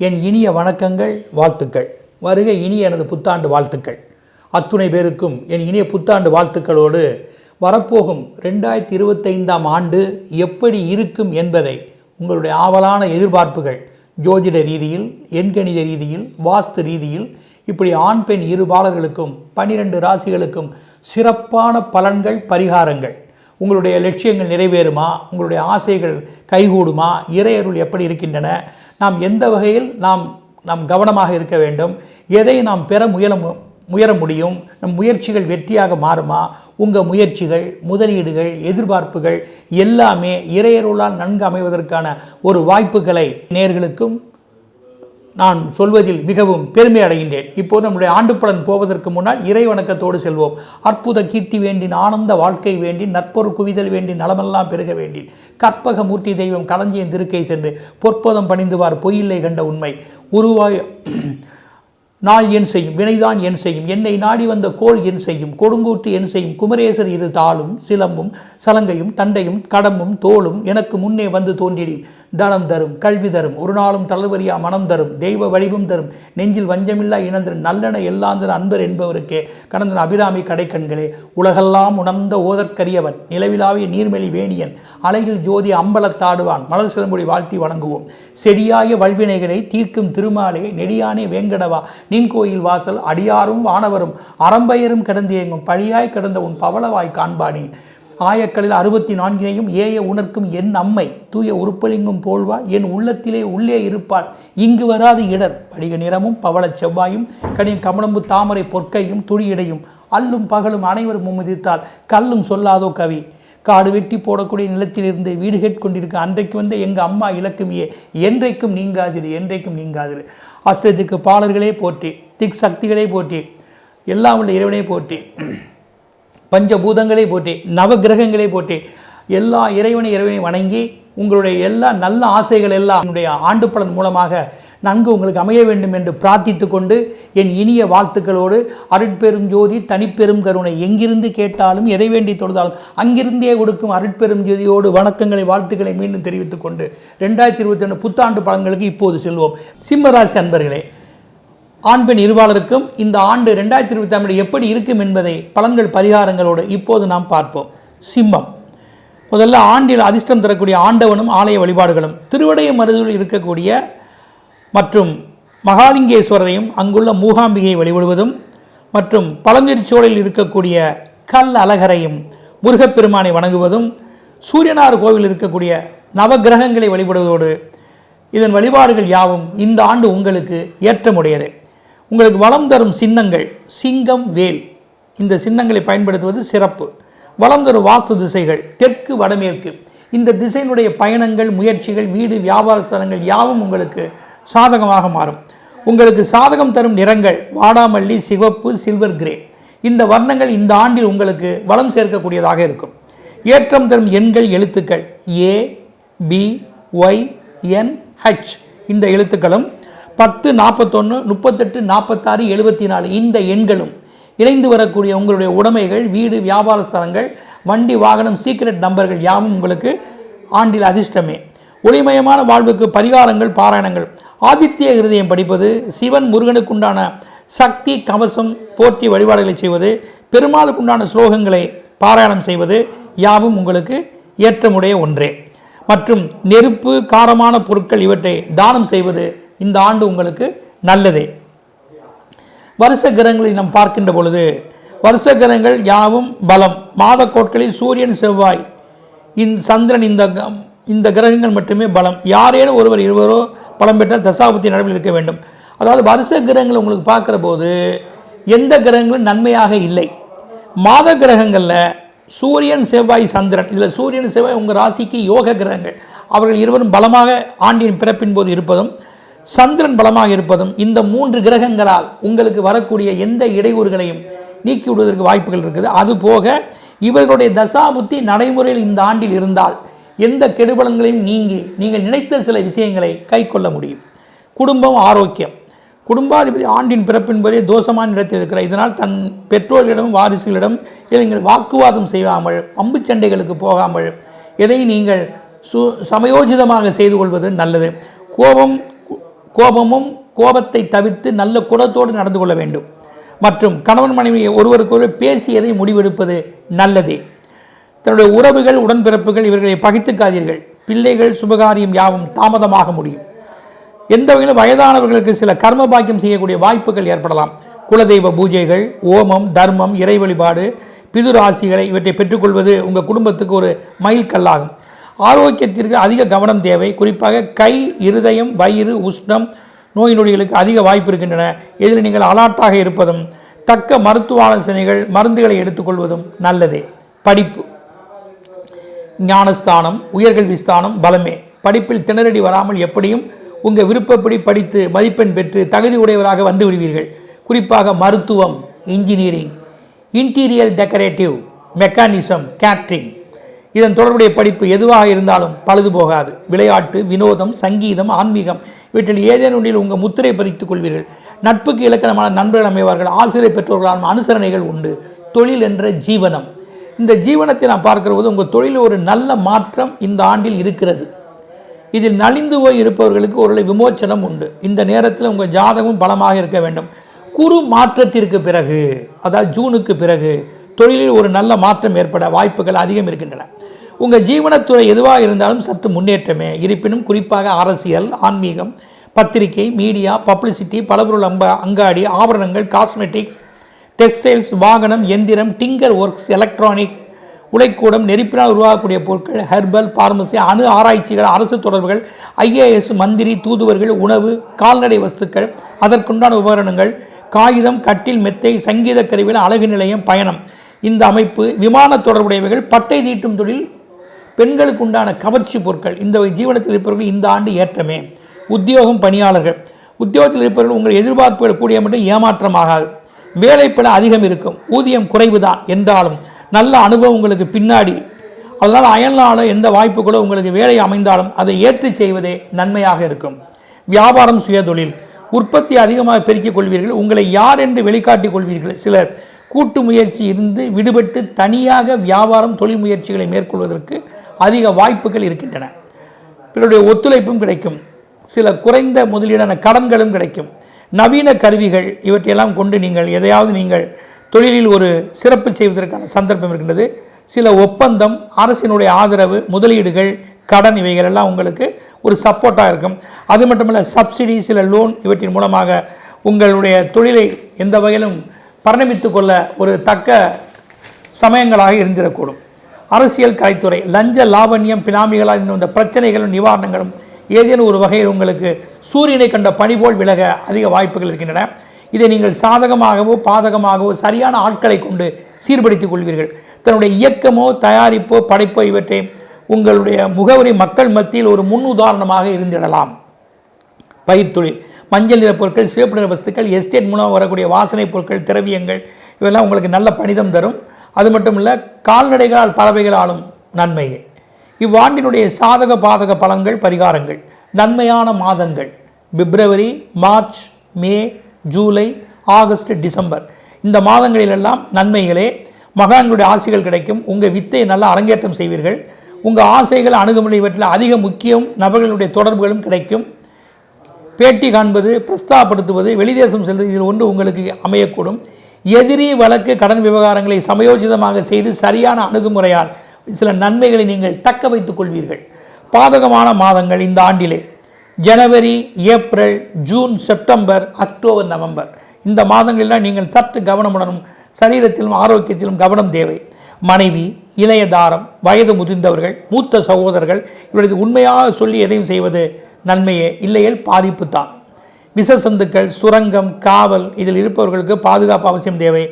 என் இனிய வணக்கங்கள், வாழ்த்துக்கள். வருக இனிய எனது புத்தாண்டு வாழ்த்துக்கள். அத்துணை பேருக்கும் என் இனிய புத்தாண்டு வாழ்த்துக்களோடு வரப்போகும் 2025ஆம் ஆண்டு எப்படி இருக்கும் என்பதை உங்களுடைய ஆவலான எதிர்பார்ப்புகள் ஜோதிட ரீதியில், எண்கணித ரீதியில், வாஸ்து ரீதியில், இப்படி ஆண் பெண் இருபாலர்களுக்கும் 12 ராசிகளுக்கும் சிறப்பான பலன்கள், பரிகாரங்கள், உங்களுடைய லட்சியங்கள் நிறைவேறுமா, உங்களுடைய ஆசைகள் கைகூடுமா, இறையருள் எப்படி இருக்கின்றன, நாம் எந்த வகையில் நாம் கவனமாக இருக்க வேண்டும், எதை நாம் பெற முயற முடியும், நம் முயற்சிகள் வெற்றியாக மாறுமா, உங்கள் முயற்சிகள், முதலீடுகள், எதிர்பார்ப்புகள் எல்லாமே இறையருளால் நன்கு அமைவதற்கான ஒரு வாய்ப்புகளை நேயர்களுக்கும் நான் சொல்வதில் மிகவும் பெருமை அடைகின்றேன். இப்போது நம்முடைய ஆண்டு பலன் போவதற்கு முன்னால் இறை வணக்கத்தோடு செல்வோம். அற்புத கீர்த்தி வேண்டி, ஆனந்த வாழ்க்கை வேண்டி, நற்பொருள் குவிதல் வேண்டி, நலமெல்லாம் பெருக வேண்டி, கற்பக மூர்த்தி தெய்வம் களஞ்சியம் திருக்கை சென்று பொற்பதம் பணிந்துவார் பொய்யில்லை கண்ட உண்மை உருவாய் நாள் என் செய்யும், வினைதான் என் செய்யும், என்னை நாடி வந்த கோள் என் செய்யும், கொடுங்கூற்று என் செய்யும், குமரேசர் இரு தாளும் சிலம்பும் சலங்கையும் தண்டையும் கடம்பும் தோளும் எனக்கு முன்னே வந்து தோன்றிடின் தனம் தரும், கல்வி தரும், ஒரு நாளும் தளர்வரியா மனம் தரும், தெய்வ வடிவம் தரும், நெஞ்சில் வஞ்சமில்லா இனந்தரும், நல்லென எல்லாந்தர் அன்பர் என்பவருக்கே கடந்த அபிராமி கடைக்கண்களே, உலகெல்லாம் உணர்ந்த ஓதற்கரியவன், நிலவிலாவிய நீர்மெளி வேணியன், அலையில் ஜோதி அம்பலத்தாடுவான், மலர் சிலம்புடி வாழ்த்தி வணங்குவோம். செடியாய வல்வினைகளை தீர்க்கும் திருமாலே, நெடியானே வேங்கடவா, நின் கோயில் வாசல், அடியாரும் வானவரும் அறம்பெயரும் கிடந்தேங்கும் பழியாய் கிடந்த உன் பவளவாய் காண்பானே, ஆயக்களில் 64 ஏய உணர்க்கும் என் அம்மை, தூய உருப்பலிங்கும் போல்வா என் உள்ளத்திலே உள்ளே இருப்பாள், இங்கு வராது இடர், படிக நிறமும் பவளச் செவ்வாயும் கடின கமலம்பு தாமரை பொற்கையும் துடியிடையும், அல்லும் பகலும் அனைவரும் மும்மிதித்தால் கல்லும் சொல்லாதோ கவி, காடு வெட்டி போடக்கூடிய நிலத்திலிருந்து வீடு கேட்கொண்டிருக்க அன்றைக்கு வந்த எங்கள் அம்மா இலக்குமியே, என்றைக்கும் நீங்காதிரு, என்றைக்கும் நீங்காதிரு. அஷ்டத்துக்கு பாலர்களே போற்றி, திக் சக்திகளே போற்றி, எல்லாம் உள்ள இறைவனை போற்றி, பஞ்சபூதங்களை போற்றி, நவகிரகங்களை போற்றி, எல்லா இறைவனை வணங்கி உங்களுடைய எல்லா நல்ல ஆசைகள் எல்லாம் என்னுடைய ஆண்டு பலன் மூலமாக நன்கு உங்களுக்கு அமைய வேண்டும் என்று பிரார்த்தித்து கொண்டு என் இனிய வாழ்த்துக்களோடு அருட்பெரும் ஜோதி தனிப்பெரும் கருணை எங்கிருந்து கேட்டாலும் எதை வேண்டி தொழுதாலும் அங்கிருந்தே கொடுக்கும் அருட்பெரும் ஜோதியோடு வணக்கங்களை வாழ்த்துக்களை மீண்டும் தெரிவித்துக் கொண்டு 2022 புத்தாண்டு பலன்களுக்கு இப்போது செல்வோம். சிம்மராசி அன்பர்களே, ஆண் பெண் இருபாலருக்கும் இந்த ஆண்டு 2025 எப்படி இருக்கும் என்பதை பலன்கள் பரிகாரங்களோடு இப்போது நாம் பார்ப்போம். சிம்மம், முதல்ல ஆண்டில் அதிர்ஷ்டம் தரக்கூடிய ஆண்டவனும் ஆலய வழிபாடுகளும், திருவடைமருதில் இருக்கக்கூடிய மற்றும் மகாலிங்கேஸ்வரரையும் அங்குள்ள மூகாம்பிகையை வழிபடுவதும் மற்றும் பழஞ்செறிச்சோலையில் இருக்கக்கூடிய கல் அழகரையும் முருகப்பெருமானை வணங்குவதும், சூரியனார் கோவில் இருக்கக்கூடிய நவகிரகங்களை வழிபடுவதோடு இதன் வழிபாடுகள் யாவும் இந்த ஆண்டு உங்களுக்கு ஏற்றமுடையது. உங்களுக்கு வளம் தரும் சின்னங்கள் சிங்கம், வேல், இந்த சின்னங்களை பயன்படுத்துவது சிறப்பு. வளம் தரும் வாஸ்து திசைகள் தெற்கு, வடமேற்கு, இந்த திசையினுடைய பயணங்கள், முயற்சிகள், வீடு, வியாபார ஸ்தலங்கள் யாவும் உங்களுக்கு சாதகமாக மாறும். உங்களுக்கு சாதகம் தரும் நிறங்கள் வாடாமல்லி, சிவப்பு, சில்வர் கிரே, இந்த வர்ணங்கள் இந்த ஆண்டில் உங்களுக்கு வளம் சேர்க்கக்கூடியதாக இருக்கும். ஏற்றம் தரும் எண்கள், எழுத்துக்கள் A, B, Y, N, H, இந்த எழுத்துக்களும் 10, 41, 38, 46, 74 இந்த எண்களும் இணைந்து வரக்கூடிய உங்களுடைய உடைமைகள், வீடு, வியாபார ஸ்தலங்கள், வண்டி, வாகனம், சீக்ரெட் நம்பர்கள் யாவும் உங்களுக்கு ஆண்டில் அதிர்ஷ்டமே. ஒளிமயமான வாழ்வுக்கு பரிகாரங்கள், பாராயணங்கள், ஆதித்ய ஹிருதயம் படிப்பது, சிவன் முருகனுக்குண்டான சக்தி கவசம் போற்றி வழிபாடுகளை செய்வது, பெருமாளுக்குண்டான ஸ்லோகங்களை பாராயணம் செய்வது யாவும் உங்களுக்கு ஏற்றமுடைய ஒன்றே. மற்றும் நெருப்பு, காரமான பொருட்கள் இவற்றை தானம் செய்வது இந்த ஆண்டு உங்களுக்கு நல்லதே. வருஷ கிரகங்களை நாம் பார்க்கின்ற பொழுது வருஷ கிரகங்கள் யாவும் பலம். மாத கோட்களில் சூரியன், செவ்வாய், சந்திரன், இந்த கிரகங்கள் மட்டுமே பலம். யாரேனும் ஒருவர் இருவரோ பலம் பெற்ற தசாபுத்தி நடவில் இருக்க வேண்டும். அதாவது வருஷ கிரகங்கள் உங்களுக்கு பார்க்குற போது எந்த கிரகங்களும் நன்மையாக இல்லை. மாத கிரகங்களில் சூரியன், செவ்வாய், சந்திரன், இதில் சூரியன், செவ்வாய் உங்கள் ராசிக்கு யோக கிரகங்கள். அவர்கள் இருவரும் பலமாக ஆண்டின் பிறப்பின் போது இருப்பதும், சந்திரன் பலமாக இருப்பதும், இந்த 3 கிரகங்களால் உங்களுக்கு வரக்கூடிய எந்த இடையூறுகளையும் நீக்கி விடுவதற்கு வாய்ப்புகள் இருக்குது. அதுபோக இவர்களுடைய தசாபுத்தி நடைமுறையில் இந்த ஆண்டில் இருந்தால் எந்த கெடுபலன்களையும் நீங்கி நீங்கள் நினைத்த சில விஷயங்களை கை கொள்ள முடியும். குடும்பம், ஆரோக்கியம், குடும்பாதிபதி ஆண்டின் பிறப்பின் போதே தோஷமான இடத்தில் இருக்கிறார். இதனால் தன் பெற்றோர்களிடம், வாரிசுகளிடம் நீங்கள் வாக்குவாதம் செய்யாமல், அம்பு சண்டைகளுக்கு போகாமல் எதை நீங்கள் சமயோஜிதமாக செய்து கொள்வது நல்லது. கோபத்தை தவிர்த்து நல்ல குணத்தோடு நடந்து கொள்ள வேண்டும். மற்றும் கணவன் மனைவி ஒருவருக்கொரு பேசியதை முடிவெடுப்பது நல்லதே. தன்னுடைய உறவுகள் உடன்பிறப்புகள் இவர்களை பகைத்துக்காதீர்கள். பிள்ளைகள் சுபகாரியம் யாவும் தாமதமாக முடியும். எந்த வகையிலும் வயதானவர்களுக்கு சில கர்ம பாக்கியம் செய்யக்கூடிய வாய்ப்புகள் ஏற்படலாம். குலதெய்வ பூஜைகள், ஓமம், தர்மம், இறை வழிபாடு, பிதுராசிகளை இவற்றை பெற்றுக்கொள்வது உங்கள் குடும்பத்துக்கு ஒரு மைல்கல்லாகும். ஆரோக்கியத்திற்கு அதிக கவனம் தேவை. குறிப்பாக கை, இருதயம், வயிறு, உஷ்ணம் நோய் நொடிகளுக்கு அதிக வாய்ப்பு இருக்கின்றன. இதில் நீங்கள் அலர்ட்டாக இருப்பதும் தக்க மருத்துவ ஆலோசனைகள் மருந்துகளை எடுத்துக்கொள்வதும் நல்லதே. படிப்பு, ஞானஸ்தானம், உயர்கல்வி ஸ்தானம் பலமே. படிப்பில் திணறடி வராமல் எப்படியும் உங்கள் விருப்பப்படி படித்து மதிப்பெண் பெற்று தகுதி உடையவராக வந்து விடுவீர்கள். குறிப்பாக மருத்துவம், engineering, interior decorative, mechanism, catering இதன் தொடர்புடைய படிப்பு எதுவாக இருந்தாலும் பழுது போகாது. விளையாட்டு, வினோதம், சங்கீதம், ஆன்மீகம் இவற்றில் ஏதேனும் ஒன்றில் உங்கள் முத்திரை பதித்துக் கொள்வீர்கள். நட்புக்கு இலக்கணமான நண்பர்கள் அமைவார்கள். ஆசிரியர் பெற்றோர்களான அனுசரணைகள் உண்டு. தொழில் என்ற ஜீவனம், இந்த ஜீவனத்தை நாம் பார்க்கிற போது உங்கள் தொழிலில் ஒரு நல்ல மாற்றம் இந்த ஆண்டில் இருக்கிறது. இதில் நலிந்து போய் இருப்பவர்களுக்கு ஒரு விமோச்சனம் உண்டு. இந்த நேரத்தில் உங்கள் ஜாதகம் பலமாக இருக்க வேண்டும். குறு மாற்றத்திற்கு பிறகு, அதாவது ஜூனுக்கு பிறகு தொழிலில் ஒரு நல்ல மாற்றம் ஏற்பட வாய்ப்புகள் அதிகம் இருக்கின்றன. உங்கள் ஜீவனத்துறை எதுவாக இருந்தாலும் சற்று முன்னேற்றமே. இருப்பினும் குறிப்பாக அரசியல், ஆன்மீகம், பத்திரிகை, மீடியா, பப்ளிசிட்டி, பலபொருள் அங்காடி, ஆபரணங்கள், காஸ்மெட்டிக்ஸ், டெக்ஸ்டைல்ஸ், வாகனம், எந்திரம், டிங்கர் ஒர்க்ஸ், எலக்ட்ரானிக், உலைக்கூடம், நெருப்பினால் உருவாகக்கூடிய பொருட்கள், ஹெர்பல், பார்மசி, அணு ஆராய்ச்சிகள், அரசு தொடர்புகள், IAS மந்திரி, தூதுவர்கள், உணவு, கால்நடை வஸ்துக்கள், அதற்குண்டான உபகரணங்கள், காகிதம், கட்டில், மெத்தை, சங்கீத கருவிகள், அழகு நிலையம், பயணம், இந்த அமைப்பு, விமான தொடர்புடையவைகள், பட்டை தீட்டும் தொழில், பெண்களுக்கு உண்டான கவர்ச்சி பொருட்கள், இந்த ஜீவனத்தில் இருப்பவர்கள் இந்த ஆண்டு ஏற்றமே. உத்தியோகம், பணியாளர்கள், உத்தியோகத்தில் இருப்பவர்கள் உங்கள் எதிர்பார்ப்புகள் கூடிய மட்டும் ஏமாற்றமாகாது. வேலைப்பள அதிகம் இருக்கும். ஊதியம் குறைவுதான் என்றாலும் நல்ல அனுபவம் உங்களுக்கு பின்னாடி. அதனால் அயல்நாடு எந்த வாய்ப்புகளோ உங்களுக்கு வேலை அமைந்தாலும் அதை ஏற்று செய்வதே நன்மையாக இருக்கும். வியாபாரம், சுயதொழில், உற்பத்தி அதிகமாக பெருக்கிக் கொள்வீர்கள். உங்களை யார் என்று வெளிக்காட்டிக் கொள்வீர்கள். சிலர் கூட்டு முயற்சி இருந்து விடுபட்டு தனியாக வியாபாரம், தொழில் முயற்சிகளை மேற்கொள்வதற்கு அதிக வாய்ப்புகள் இருக்கின்றன. பிறருடைய ஒத்துழைப்பும் கிடைக்கும். சில குறைந்த முதலீடான கடன்களும் கிடைக்கும். நவீன கருவிகள் இவற்றையெல்லாம் கொண்டு நீங்கள் எதையாவது நீங்கள் தொழிலில் ஒரு சிறப்பு செய்வதற்கான சந்தர்ப்பம் இருக்கின்றது. சில ஒப்பந்தம், அரசினுடைய ஆதரவு, முதலீடுகள், கடன் இவைகள் எல்லாம் உங்களுக்கு ஒரு சப்போர்ட்டாக இருக்கும். அது மட்டுமல்ல, சப்சிடி, சில லோன் இவற்றின் மூலமாக உங்களுடைய தொழிலை எந்த வகையிலும் பரிணமித்து கொள்ள ஒரு தக்க சமயங்களாக இருந்திடக்கூடும். அரசியல், கலைத்துறை, லஞ்ச லாவண்யம், பினாமிகளால் இந்த பிரச்சனைகளும் நிவாரணங்களும் ஏதேனும் ஒரு வகையில் உங்களுக்கு சூரியனை கண்ட பனி போல் விலக அதிக வாய்ப்புகள் இருக்கின்றன. இதை நீங்கள் சாதகமாகவோ பாதகமாகவோ சரியான ஆட்களை கொண்டு சீர்படுத்திக் கொள்வீர்கள். தன்னுடைய இயக்கமோ தயாரிப்போ படைப்போ இவற்றை உங்களுடைய முகவரி மக்கள் மத்தியில் ஒரு முன் உதாரணமாக இருந்திடலாம். பயிர்த்தொழில், மஞ்சள் நிற பொருட்கள், சிவப்பு நிற வஸ்துக்கள், எஸ்டேட் மூலம் வரக்கூடிய வாசனை பொருட்கள், திரவியங்கள் இவெல்லாம் உங்களுக்கு நல்ல பணிதம் தரும். அது மட்டும் இல்லை, கால்நடைகளால் பறவைகளாலும் நன்மையே. இவ்வாண்டினுடைய சாதக பாதக பலன்கள், பரிகாரங்கள், நன்மையான மாதங்கள் பிப்ரவரி, மார்ச், மே, ஜூலை, ஆகஸ்ட், டிசம்பர் இந்த மாதங்களிலெல்லாம் நன்மைகளே. மகான்களுடைய ஆசைகள் கிடைக்கும். உங்கள் வித்தை நல்லா அரங்கேற்றம் செய்வீர்கள். உங்கள் ஆசைகள், அணுகுமுறை இவற்றில் அதிக முக்கியம் நபர்களுடைய தொடர்புகளும் கிடைக்கும். பேட்டி காண்பது, பிரஸ்தாபடுத்துவது, வெளிதேசம் செல்வது இதில் ஒன்று உங்களுக்கு அமையக்கூடும். எதிரி வழக்கு, கடன் விவகாரங்களை சமயோஜிதமாக செய்து சரியான அணுகுமுறையால் சில நன்மைகளை நீங்கள் தக்க வைத்துக் கொள்வீர்கள். பாதகமான மாதங்கள் இந்த ஆண்டிலே ஜனவரி, April, June, September, October, November இந்த மாதங்களெல்லாம் நீங்கள் சற்று கவனமுடனும் சரீரத்திலும் ஆரோக்கியத்திலும் கவனம் தேவை. மனைவி, இளைய தாரம், வயது முதிர்ந்தவர்கள், மூத்த சகோதரர்கள் இவரது உண்மையாக சொல்லி எதையும் செய்வது நன்மையே, இல்லையேல் பாதிப்பு தான். விஷசந்துக்கள், சுரங்கம், காவல் இதில் இருப்பவர்களுக்கு பாதுகாப்பு அவசியம் தேவை.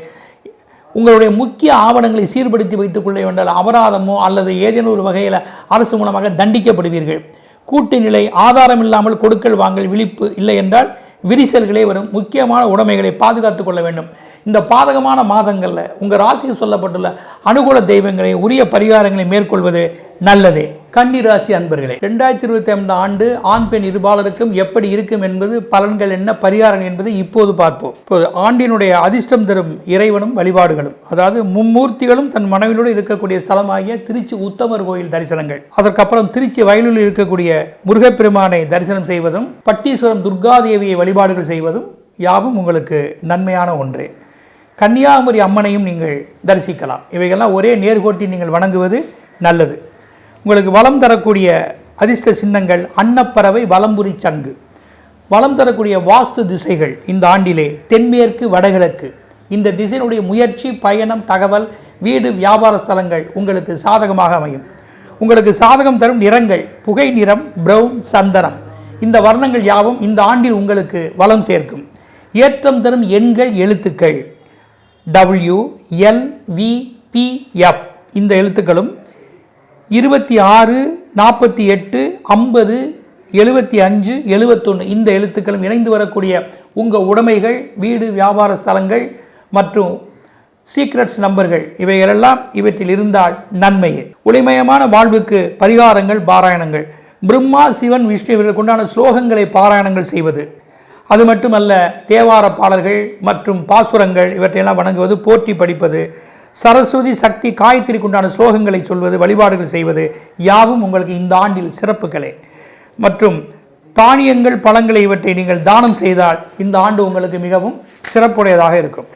உங்களுடைய முக்கிய ஆவணங்களை சீர்படுத்தி வைத்துக் கொள்ள வேண்டால் அபராதமோ அல்லது ஏதேனும் ஒரு வகையில் அரசு மூலமாக தண்டிக்கப்படுவீர்கள். கூட்டு நிலை, ஆதாரம் இல்லாமல் கொடுக்கல் வாங்கல், விழிப்பு இல்லை என்றால் விரிசல்களே வரும். முக்கியமான உடைமைகளை பாதுகாத்து கொள்ள வேண்டும். இந்த பாதகமான மாதங்களில் உங்கள் ராசிக்கு சொல்லப்பட்டுள்ள அனுகூல தெய்வங்களை, உரிய பரிகாரங்களை மேற்கொள்வது நல்லதே. கன்னிராசி அன்பர்களே, 2025 ஆண்டு ஆண் பெண் இருபாலருக்கும் எப்படி இருக்கும் என்பது, பலன்கள் என்ன, பரிகாரம் என்பது இப்போது பார்ப்போம். இப்போது ஆண்டினுடைய அதிர்ஷ்டம் தரும் இறைவனும் வழிபாடுகளும், அதாவது மும்மூர்த்திகளும் தன் மனைவியோடு இருக்கக்கூடிய ஸ்தலமாகிய திருச்சி உத்தமர் கோயில் தரிசனங்கள், அதற்கப்புறம் திருச்சி வயலூரில் இருக்கக்கூடிய முருகப்பெருமானை தரிசனம் செய்வதும், பட்டீஸ்வரம் துர்காதேவியை வழிபாடுகள் செய்வதும் யாவும் உங்களுக்கு நன்மையான ஒன்றே. கன்னியாகுமரி அம்மனையும் நீங்கள் தரிசிக்கலாம். இவைகள்லாம் ஒரே நேர்கோட்டில் நீங்கள் வணங்குவது நல்லது. உங்களுக்கு வளம் தரக்கூடிய அதிர்ஷ்ட சின்னங்கள் அன்னப்பறவை, வலம்புரி சங்கு. வளம் தரக்கூடிய வாஸ்து திசைகள் இந்த ஆண்டிலே தென்மேற்கு, வடகிழக்கு. இந்த திசையினுடைய முயற்சி, பயணம், தகவல், வீடு, வியாபார ஸ்தலங்கள் உங்களுக்கு சாதகமாக அமையும். உங்களுக்கு சாதகம் தரும் நிறங்கள் புகை நிறம், பிரவுன், சந்தனம். இந்த வர்ணங்கள் யாவும் இந்த ஆண்டில் உங்களுக்கு வளம் சேர்க்கும். ஏற்றம் தரும் எண்கள், எழுத்துக்கள் WLVPF. இந்த எழுத்துக்களும் 26, 48, 50, 75, 71 இந்த எழுத்துக்களும் இணைந்து வரக்கூடிய உங்கள் உடைமைகள், வீடு, வியாபார ஸ்தலங்கள் மற்றும் சீக்ரெட்ஸ் நம்பர்கள் இவைகளெல்லாம் இவற்றில் இருந்தால் நன்மையே. ஒளிமயமான வாழ்வுக்கு பரிகாரங்கள், பாராயணங்கள். பிரம்மா, சிவன், விஷ்ணு இவர்களுக்கு உண்டான ஸ்லோகங்களை பாராயணங்கள் செய்வது, அது மட்டுமல்ல தேவார பாடல்கள் மற்றும் பாசுரங்கள் இவற்றையெல்லாம் வணங்குவது, போற்றி படிப்பது, சரஸ்வதி, சக்தி, காயத்ரிக்கு உண்டான ஸ்லோகங்களை சொல்வது, வழிபாடுகள் செய்வது யாவும் உங்களுக்கு இந்த ஆண்டில் சிறப்புகளே. மற்றும் தானியங்கள், பழங்களை இவற்றை நீங்கள் தானம் செய்தால் இந்த ஆண்டு உங்களுக்கு மிகவும் சிறப்புடையதாக இருக்கும்.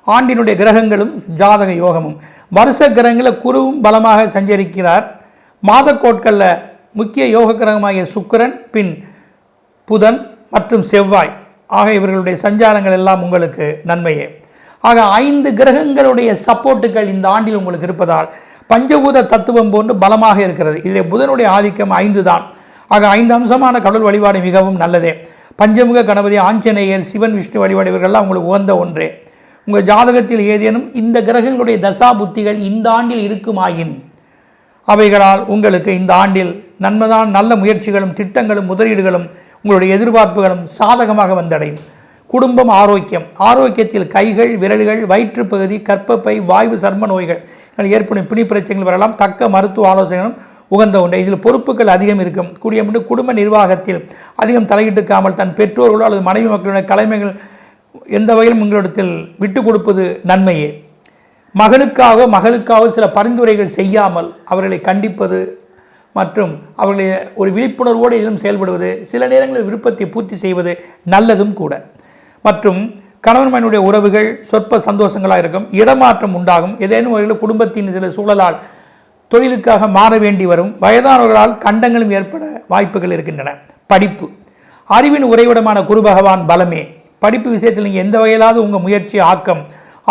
ஆண்டினுடைய கிரகங்களும் ஜாதக யோகமும். வருஷ கிரகங்களில் குருவும் பலமாக சஞ்சரிக்கிறார். மாதக்கோட்களில் முக்கிய யோக கிரகமாகிய சுக்கிரன், பின் புதன் மற்றும் செவ்வாய் ஆக இவர்களுடைய சஞ்சாரங்கள் எல்லாம் உங்களுக்கு நன்மையே. ஆக 5 கிரகங்களுடைய சப்போர்ட்டுகள் இந்த ஆண்டில் உங்களுக்கு இருப்பதால் பஞ்சபூத தத்துவம் போன்று பலமாக இருக்கிறது. இதில் புதனுடைய ஆதிக்கம் 5 தான். ஆக 5 அம்சமான கடவுள் வழிபாடு மிகவும் நல்லதே. பஞ்சமுக கணபதி, ஆஞ்சநேயர், சிவன், விஷ்ணு வழிபாடு இவர்கள்லாம் உங்களுக்கு உகந்த ஒன்றே. உங்கள் ஜாதகத்தில் ஏதேனும் இந்த கிரகங்களுடைய தசா புத்திகள் இந்த ஆண்டில் இருக்குமாயின் அவைகளால் உங்களுக்கு இந்த ஆண்டில் நன்மைதான். நல்ல முயற்சிகளும், திட்டங்களும், முதலீடுகளும், உங்களுடைய எதிர்பார்ப்புகளும் சாதகமாக வந்தடையும். குடும்பம், ஆரோக்கியம். ஆரோக்கியத்தில் கைகள், விரல்கள், வயிற்றுப்பகுதி, கர்ப்பப்பை, வாய்வு, சர்ம நோய்கள் ஏற்படும் பிணி பிரச்சனைகள் வரலாம். தக்க மருத்துவ ஆலோசனைகளும் உகந்த ஒன்று. இதில் பொறுப்புகள் அதிகம் இருக்கும். கூடிய மட்டும் குடும்ப நிர்வாகத்தில் அதிகம் தலையிட்டுக்காமல் தன் பெற்றோர்களோ அல்லது மனைவி மக்களுடைய கடமைகள் எந்த வகையிலும் உங்களிடத்தில் விட்டு கொடுப்பது நன்மையே. மகளுக்காக சில பரிந்துரைகள் செய்யாமல் அவர்களை கண்டிப்பது மற்றும் அவர்களை ஒரு விழிப்புணர்வோடு இதிலும் செயல்படுவது, சில நேரங்களில் விருப்பத்தை பூர்த்தி செய்வது நல்லதும் கூட. மற்றும் கணவன் மனைவியுடைய உறவுகள் சொற்ப சந்தோஷங்களாக இருக்கும். இடமாற்றம் உண்டாகும். ஏதேனும் வகையில் குடும்பத்தின் சில சூழலால் தொழிலுக்காக மாற வேண்டி வரும். வயதானவர்களால் கண்டங்களும் ஏற்பட வாய்ப்புகள் இருக்கின்றன. படிப்பு. அறிவின் உறைவிடமான குரு பகவான் பலமே. படிப்பு விஷயத்தில் நீங்கள் எந்த வகையிலாவது உங்கள் முயற்சி, ஆக்கம்,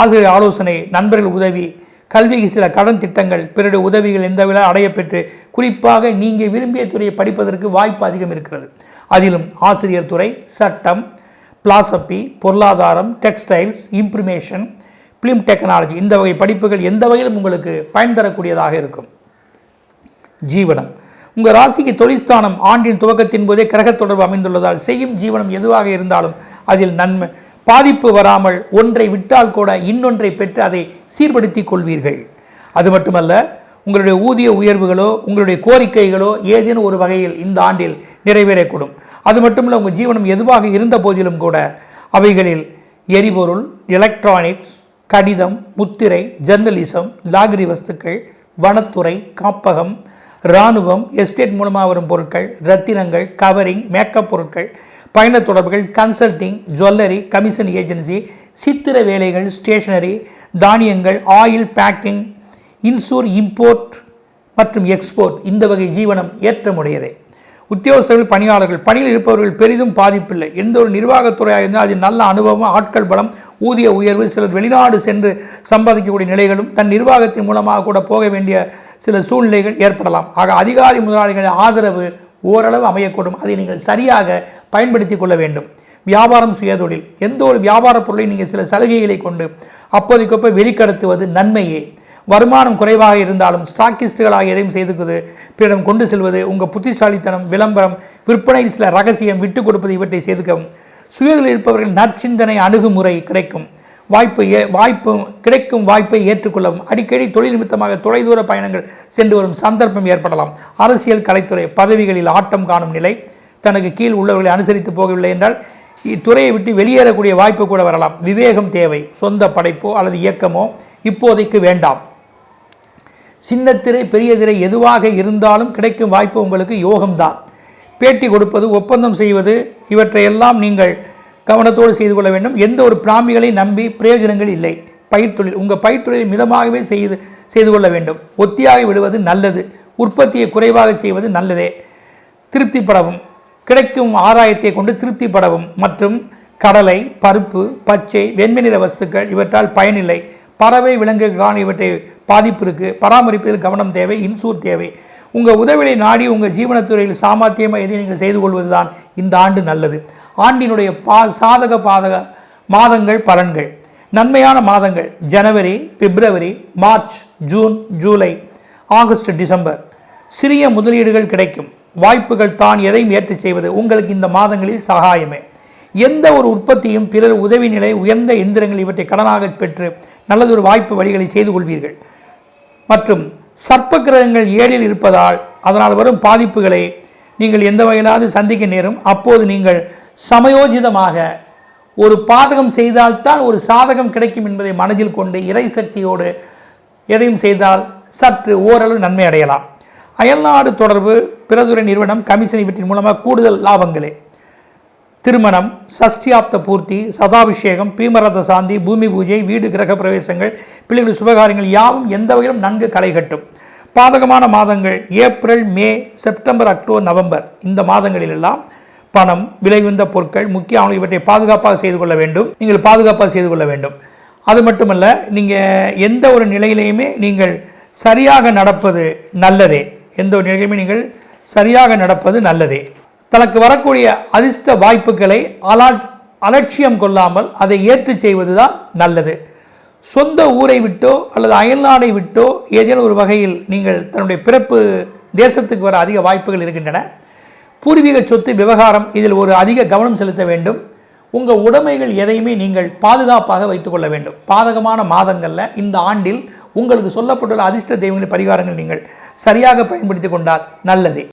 ஆசிரியர் ஆலோசனை, நண்பர்கள் உதவி, கல்விக்கு சில கடன் திட்டங்கள், பிறருடைய உதவிகள் எந்த வகையில் அடையப்பெற்று குறிப்பாக நீங்கள் விரும்பிய துறையை படிப்பதற்கு வாய்ப்பு அதிகம் இருக்கிறது. அதிலும் ஆசிரியர் துறை, சட்டம், பிலாசபி, பொருளாதாரம், டெக்ஸ்டைல்ஸ், இம்ப்ரிமேஷன், ஃபிலிம் டெக்னாலஜி இந்த வகை படிப்புகள் எந்த வகையிலும் உங்களுக்கு பயன் தரக்கூடியதாக இருக்கும். ஜீவனம். உங்கள் ராசிக்கு தொழில்ஸ்தானம் ஆண்டின் துவக்கத்தின் போதே கிரக தொடர்பு அமைந்துள்ளதால் செய்யும் ஜீவனம் எதுவாக இருந்தாலும் அதில் நன்மை பாதிப்பு வராமல் ஒன்றை விட்டால் கூட இன்னொன்றை பெற்று அதை சீர்படுத்தி கொள்வீர்கள். அது மட்டுமல்ல, உங்களுடைய ஊதிய உயர்வுகளோ உங்களுடைய கோரிக்கைகளோ ஏதேனும் ஒரு வகையில் இந்த ஆண்டில் நிறைவேறக்கூடும். அது மட்டுமல்ல, உங்கள் ஜீவனம் எதுவாக இருந்த போதிலும் கூட அவைகளில் எரிபொருள், எலக்ட்ரானிக்ஸ், கடிதம், முத்திரை, ஜர்னலிசம், லாகிரி வஸ்துக்கள், வனத்துறை, காப்பகம், இராணுவம், எஸ்டேட் மூலமாக வரும் பொருட்கள், ரத்தினங்கள், கவரிங், மேக்கப் பொருட்கள், பயண தொடர்புகள், கன்சல்டிங், ஜுவல்லரி, கமிஷன் ஏஜென்சி, சித்திர வேலைகள், ஸ்டேஷனரி, தானியங்கள், ஆயில் பேக்கிங், இன்சூர், இம்போர்ட் மற்றும் எக்ஸ்போர்ட் இந்த வகை ஜீவனம் ஏற்றமுடையதே. உத்தியோகஸ்தர்கள், பணியாளர்கள், பணியில் இருப்பவர்கள் பெரிதும் பாதிப்பில்லை. எந்த ஒரு நிர்வாகத்துறையாக இருந்தால் அது நல்ல அனுபவம், ஆட்கள் பலம், ஊதிய உயர்வு, சிலர் வெளிநாடு சென்று சம்பாதிக்கக்கூடிய நிலைகளும், தன் நிர்வாகத்தின் மூலமாக கூட போக வேண்டிய சில சூழ்நிலைகள் ஏற்படலாம். ஆக அதிகாரி முதலாளிகளின் ஆதரவு ஓரளவு அமையக்கூடும். அதை நீங்கள் சரியாக பயன்படுத்தி கொள்ள வேண்டும். வியாபாரம், சுயதொழில். எந்த ஒரு வியாபார பொருளை நீங்கள் சில சலுகைகளை கொண்டு அப்போதைக்கப்போ வெளிக்கடத்துவது நன்மையே. வருமானம் குறைவாக இருந்தாலும் ஸ்டாக்கிஸ்டுகளாக எதையும் செய்துக்குது பிறடம் கொண்டு செல்வது, உங்கள் புத்திசாலித்தனம், விளம்பரம், விற்பனையில் சில ரகசியம், விட்டு கொடுப்பது இவற்றை செய்துக்கவும். சுயதொழில் இருப்பவர்கள் நற்சிந்தனை, அணுகுமுறை கிடைக்கும். கிடைக்கும் வாய்ப்பை ஏற்றுக்கொள்ளவும். அடிக்கடி தொழில் நிமித்தமாக தொலைதூர பயணங்கள் சென்று வரும் சந்தர்ப்பம் ஏற்படலாம். அரசியல், கலைத்துறை பதவிகளில் ஆட்டம் காணும் நிலை. தனக்கு கீழ் உள்ளவர்களை அனுசரித்து போகவில்லை என்றால் இத்துறையை விட்டு வெளியேறக்கூடிய வாய்ப்பு கூட வரலாம். விவேகம் தேவை. சொந்த படைப்போ அல்லது இயக்கமோ இப்போதைக்கு வேண்டாம். சின்னத்திரை, பெரிய திரை எதுவாக இருந்தாலும் கிடைக்கும் வாய்ப்பு உங்களுக்கு யோகம்தான். பேட்டி கொடுப்பது, ஒப்பந்தம் செய்வது, இவற்றையெல்லாம் நீங்கள் கவனத்தோடு செய்து கொள்ள வேண்டும். எந்த ஒரு பிராமிகளை நம்பி பிரயோஜனங்கள் இல்லை. பயிர்த்தொழில், உங்கள் பயிர்த்தொழிலை மிதமாகவே செய்து கொள்ள வேண்டும். ஒத்தியாக விடுவது நல்லது. உற்பத்தியை குறைவாக செய்வது நல்லதே. திருப்திப்படவும், கிடைக்கும் ஆதாயத்தை கொண்டு திருப்திப்படவும். மற்றும் கடலை, பருப்பு, பச்சை, வெண்மை நிற வஸ்துக்கள் இவற்றால் பயனில்லை. பறவை, விலங்குகளுக்கான இவற்றை பாதிப்பு இருக்குது. பராமரிப்பதில் கவனம் தேவை. இன்சூர் தேவை. உங்கள் உதவியை நாடி உங்கள் ஜீவனத்துறையில் சாமர்த்தியமாக எதை நீங்கள் செய்து கொள்வது தான் இந்த ஆண்டு நல்லது. ஆண்டினுடைய சாதக பாதக மாதங்கள் பலன்கள். நன்மையான மாதங்கள் ஜனவரி, பிப்ரவரி, மார்ச், ஜூன், ஜூலை, ஆகஸ்ட், டிசம்பர். சிறிய முதலீடுகள் கிடைக்கும். வாய்ப்புகள் தான் எதையும் ஏற்று செய்வது உங்களுக்கு இந்த மாதங்களில் சகாயமே. எந்த ஒரு உற்பத்தியும் பிறர் உதவி நிலை, உயர்ந்த எந்திரங்கள் இவற்றை கடனாக பெற்று நல்லதொரு வாய்ப்பு வழிகளை செய்து கொள்வீர்கள். மற்றும் சர்ப்ப கிரகங்கள் ஏழில் இருப்பதால் அதனால் வரும் பாதிப்புகளை நீங்கள் எந்த வகையிலாவது சந்திக்க நேரும். அப்போது நீங்கள் சமயோஜிதமாக ஒரு பாதகம் செய்தால்தான் ஒரு சாதகம் கிடைக்கும் என்பதை மனதில் கொண்டு இறை சக்தியோடு எதையும் செய்தால் சற்று ஓரளவு நன்மை அடையலாம். அயல்நாடு தொடர்பு, பிறதுறை நிறுவனம், கமிஷன் இவற்றின் மூலமாக கூடுதல் லாபங்களே. திருமணம், சஷ்டியாப்த பூர்த்தி, சதாபிஷேகம், பீமரத சாந்தி, பூமி பூஜை, வீடு கிரக பிரவேசங்கள், பிள்ளைகள் சுபகாரியங்கள் யாவும் எந்த வகையிலும் நன்கு களைகட்டும். பாதகமான மாதங்கள் ஏப்ரல், மே, செப்டம்பர், அக்டோபர், நவம்பர். இந்த மாதங்களிலெல்லாம் பணம், விலையுந்த பொருட்கள், முக்கிய இவற்றை பாதுகாப்பாக செய்து கொள்ள வேண்டும். நீங்கள் பாதுகாப்பாக செய்து கொள்ள வேண்டும். அது மட்டுமல்ல, நீங்கள் எந்த ஒரு நிலையிலையுமே நீங்கள் சரியாக நடப்பது நல்லதே. எந்த ஒரு நிலையிலுமே நீங்கள் சரியாக நடப்பது நல்லதே. தனக்கு வரக்கூடிய அதிர்ஷ்ட வாய்ப்புகளை அலட்சியம் கொள்ளாமல் அதை ஏற்று செய்வது தான் நல்லது. சொந்த ஊரை விட்டோ அல்லது அயல்நாடை விட்டோ ஏதேனும் ஒரு வகையில் நீங்கள் தன்னுடைய பிறப்பு தேசத்துக்கு வர அதிக வாய்ப்புகள் இருக்கின்றன. பூர்வீக சொத்து விவகாரம், இதில் ஒரு அதிக கவனம் செலுத்த வேண்டும். உங்கள் உடைமைகள் எதையுமே நீங்கள் பாதுகாப்பாக வைத்துக்கொள்ள வேண்டும். பாதகமான மாதங்களில் இந்த ஆண்டில் உங்களுக்கு சொல்லப்பட்டுள்ள அதிர்ஷ்ட தெய்வங்களின் பரிகாரங்கள் நீங்கள் சரியாக பயன்படுத்தி கொண்டால் நல்லதே.